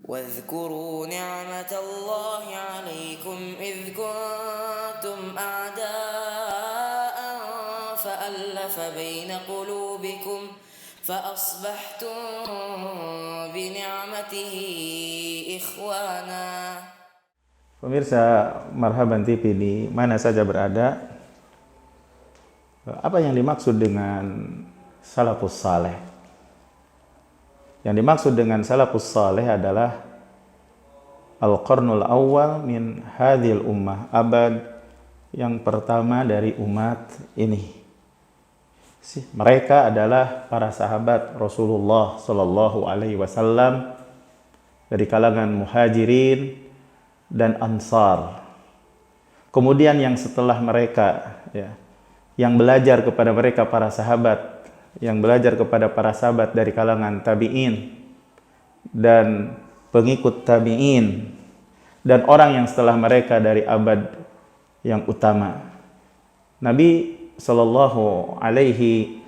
واذكروا نعمة الله عليكم إذ كنتم أعداء فألف بين قلوبكم فأصبحتم بنعمته إخوانا. Pemirsa Marhaban TV di mana saja berada, apa yang dimaksud dengan salafus saleh? Yang dimaksud dengan salafus saleh adalah al-qarnul awal min hadhil ummah, abad yang pertama dari umat ini. Mereka adalah para sahabat Rasulullah Sallallahu Alaihi Wasallam dari kalangan muhajirin dan ansar. Kemudian yang setelah mereka, yang belajar kepada mereka para sahabat, yang belajar kepada para sahabat dari kalangan tabi'in dan pengikut tabi'in, dan orang yang setelah mereka dari abad yang utama. Nabi Sallallahu Alaihi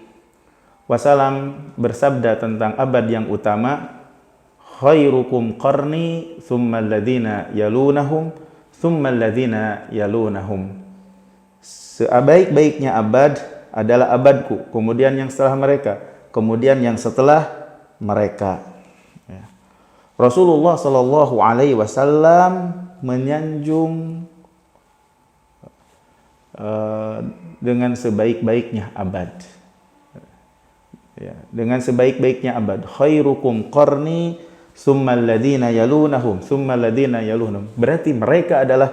Wasallam bersabda tentang abad yang utama, khairukum qarni thumma alladhina yalunahum thumma alladhina yalunahum. Sebaik-baiknya abad adalah abadku, kemudian yang setelah mereka, kemudian yang setelah mereka. Rasulullah Sallallahu Alaihi Wasallam menyanjung dengan sebaik-baiknya abad. Dengan sebaik-baiknya abad. Khairukum qarni summal ladina yalunahum summal ladina yalunahum. Berarti mereka adalah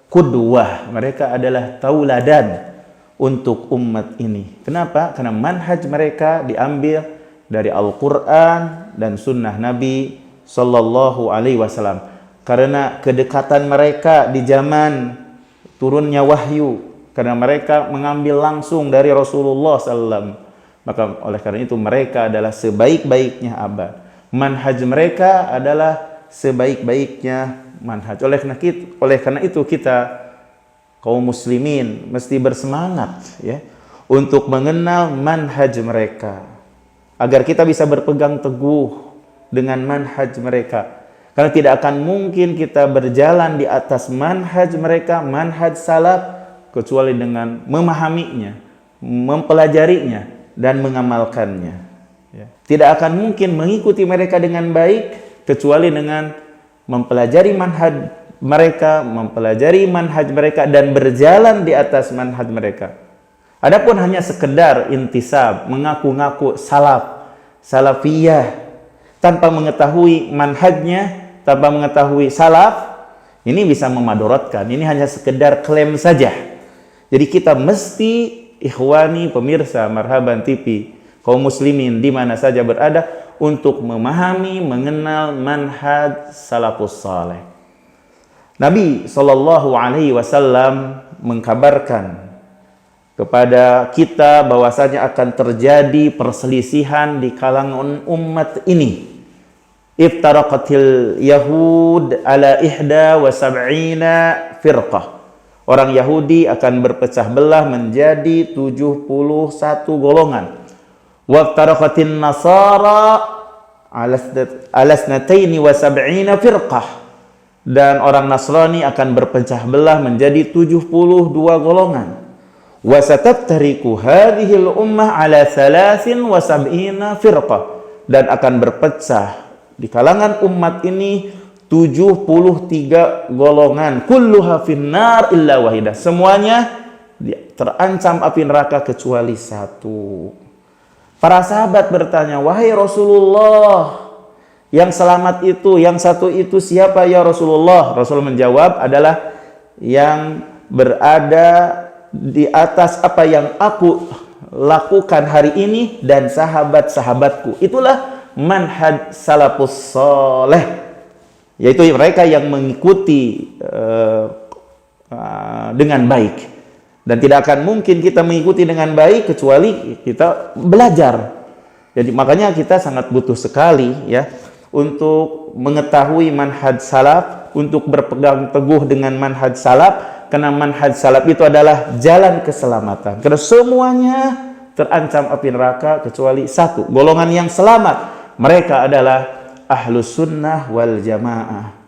qudwah, mereka adalah tauladan untuk umat ini. Kenapa? Karena manhaj mereka diambil dari Al-Quran dan sunnah Nabi Sallallahu Alaihi Wasallam. Karena kedekatan mereka di zaman turunnya wahyu, karena mereka mengambil langsung dari Rasulullah SAW. Maka oleh karena itu mereka adalah sebaik-baiknya abad. Manhaj mereka adalah sebaik-baiknya manhaj. Oleh karena itu kita kaum muslimin mesti bersemangat untuk mengenal manhaj mereka, agar kita bisa berpegang teguh dengan manhaj mereka. Karena tidak akan mungkin kita berjalan di atas manhaj mereka, manhaj salaf, kecuali dengan memahaminya, mempelajarinya, dan mengamalkannya. Tidak akan mungkin mengikuti mereka dengan baik kecuali dengan mempelajari manhaj mereka, mempelajari manhaj mereka, dan berjalan di atas manhaj mereka. Adapun hanya sekedar intisab, mengaku-ngaku salafiyah, tanpa mengetahui manhajnya, tanpa mengetahui salaf, ini bisa memadorotkan. Ini hanya sekedar klaim saja. Jadi kita mesti, ikhwani pemirsa Marhaban TV, kaum muslimin di mana saja berada, untuk memahami, mengenal manhaj salafus saleh. Nabi Sallallahu Alaihi Wasallam mengkabarkan kepada kita bahwasanya akan terjadi perselisihan di kalangan umat ini. Iftaraqatil Yahud ala 71 firqah. Orang Yahudi akan berpecah belah menjadi 71 golongan. Waftaraqatin Nasara ala 72 firqah. Dan orang Nasrani akan berpecah belah menjadi 72 golongan. Wa sataftariqu hadhil ummah ala 73 firqah. Dan akan berpecah di kalangan umat ini 73 golongan. Kulluha finnar illa wahidah. Semuanya terancam api neraka kecuali satu. Para sahabat bertanya, wahai Rasulullah, yang selamat itu, yang satu itu siapa ya Rasulullah? Rasul menjawab, adalah yang berada di atas apa yang aku lakukan hari ini dan sahabat-sahabatku. Itulah manhaj salafus saleh, yaitu mereka yang mengikuti dengan baik. Dan tidak akan mungkin kita mengikuti dengan baik kecuali kita belajar. Jadi makanya kita sangat butuh sekali untuk mengetahui manhaj salaf, untuk berpegang teguh dengan manhaj salaf, karena manhaj salaf itu adalah jalan keselamatan. Karena semuanya terancam api neraka kecuali satu, golongan yang selamat. Mereka adalah ahlus sunnah wal jamaah.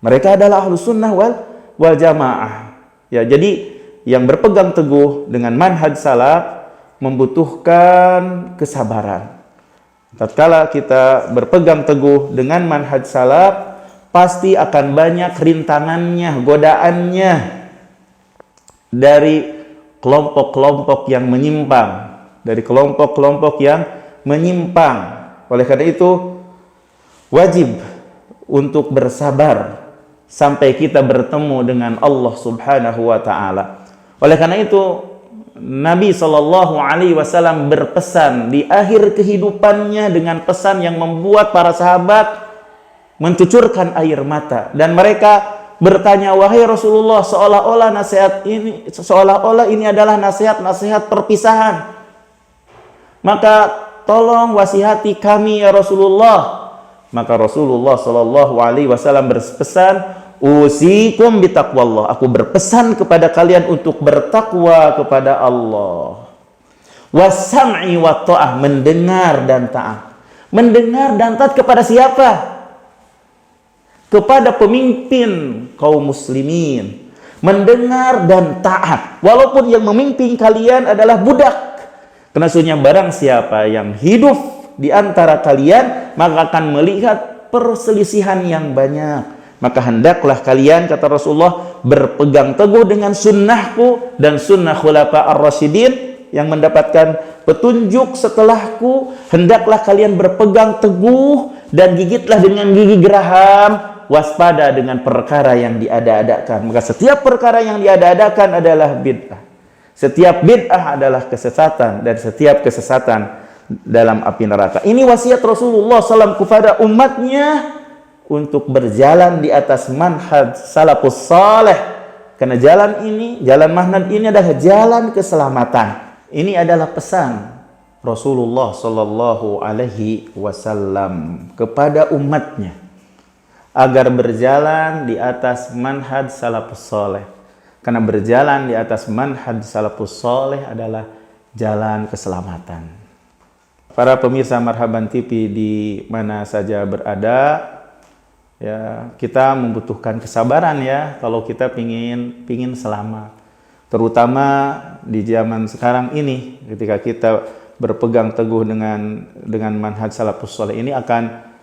Mereka adalah ahlus sunnah wal jamaah. Ya, jadi yang berpegang teguh dengan manhaj salaf membutuhkan kesabaran. Tatkala kita berpegang teguh dengan manhaj salaf, pasti akan banyak rintangannya, godaannya dari kelompok-kelompok yang menyimpang, Oleh karena itu, wajib untuk bersabar sampai kita bertemu dengan Allah Subhanahu wa taala. Oleh karena itu, Nabi SAW berpesan di akhir kehidupannya dengan pesan yang membuat para sahabat mencucurkan air mata, dan mereka bertanya, wahai Rasulullah, seolah-olah ini adalah nasihat perpisahan. Maka tolong wasihati kami ya Rasulullah. Maka Rasulullah SAW berpesan, usikum bitaqwallah. Aku berpesan kepada kalian untuk bertakwa kepada Allah. Wasam'i wa ta'ah, mendengar dan taat. Mendengar dan taat kepada siapa? Kepada pemimpin kaum muslimin. Mendengar dan taat, walaupun yang memimpin kalian adalah budak. Karena sesungguhnya barang siapa yang hidup di antara kalian, maka akan melihat perselisihan yang banyak. Maka hendaklah kalian, kata Rasulullah, berpegang teguh dengan sunnahku dan sunnah khulafa ar-rasyidin yang mendapatkan petunjuk setelahku. Hendaklah kalian berpegang teguh dan gigitlah dengan gigi geraham, waspada dengan perkara yang diada-adakan. Maka setiap perkara yang diada-adakan adalah bid'ah. Setiap bid'ah adalah kesesatan, dan setiap kesesatan dalam api neraka. Ini wasiat Rasulullah SAW kepada umatnya untuk berjalan di atas manhaj salafus saleh. Karena jalan manhaj ini adalah jalan keselamatan. Ini adalah pesan Rasulullah sallallahu alaihi wasallam kepada umatnya agar berjalan di atas manhaj salafus saleh. Karena berjalan di atas manhaj salafus saleh adalah jalan keselamatan. Para pemirsa Marhaban TV di mana saja berada, ya, kita membutuhkan kesabaran ya kalau kita pingin selamat. Terutama di zaman sekarang ini, ketika kita berpegang teguh dengan manhaj salafus saleh ini, akan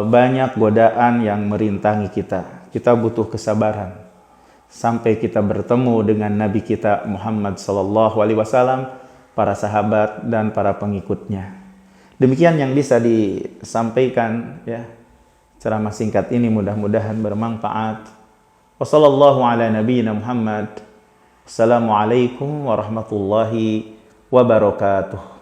banyak godaan yang merintangi kita. Kita butuh kesabaran sampai kita bertemu dengan Nabi kita Muhammad SAW, para sahabat dan para pengikutnya. Demikian yang bisa disampaikan ya, ceramah singkat ini, mudah-mudahan bermanfaat. Wassallallahu ala nabiyyina Muhammad. Assalamualaikum warahmatullahi wabarakatuh.